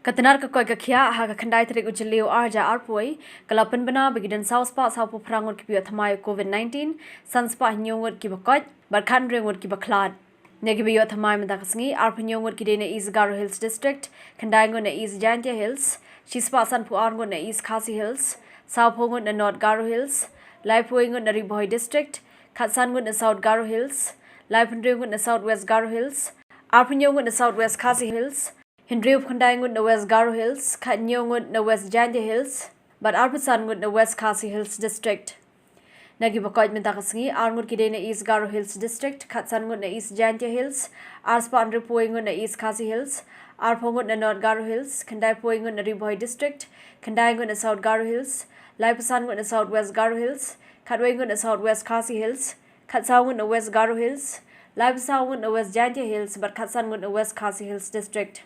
Katanar ka koi ka khia ha ka khandai thrik ujliu arja arpoi kalapan bana begidan south pa south prangot ki THYMMAI COVID-19 sanspa nyongot ki bakot barkhan rengot ki bakhlad negibi THYMMAI madakasngi arpanyongot ki dena East Garo Hills district khandai ngot na East Jantia Hills chispa sanpu arngot na East Khasi Hills south ngot na North Garo Hills laipoi ngot na Riboy district khatsan ngot na South Garo Hills laipandre ngot na South West Garo Hills arpanyongot na South West Khasi Hills Hindriup khandai ngut na West Garo Hills, Khatnyo ngut na West Jantia Hills, but Arpasan ngut na West Khasi Hills district. Nagi bakoi mentakasngi arngut kide na East Garo Hills district, Khatsan ngut na East Jantia Hills, Arspa andripoi ngut na East Khasi Hills, Arpo ngut na North Garo Hills, Khandai poi ngut na Riboy district, Khandai ngut na South Garo Hills, Laipasan ngut na South West Garo Hills, Khatwai ngut na South West Khasi Hills, Khatsau ngut na West Garo Hills, Laipasau ngut na West Jantia Hills, but Khatsan ngut na West Khasi Hills district.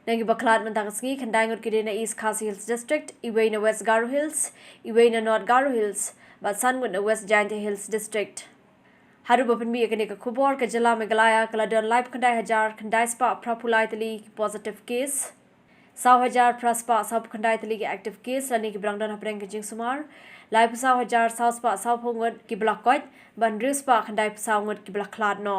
Nagi baklat mentakasngi khandai ngut kide na East Khasi Hills district, iway na West Garo Hills, iway na North Garo Hills, but san ngut na West Jantia Hills district. Haru bapan bi ekane ka khubor ka jila Meghalaya kaladon live khandai hajar khandai spa prapulai tali positive case. 100,000 praspa sab khandai tali ki active case lani ki brangdon hapreng ki jing sumar. Live 100,000 south spa south ngut ki blakot ban spa khandai saw ngut ki blaklad no.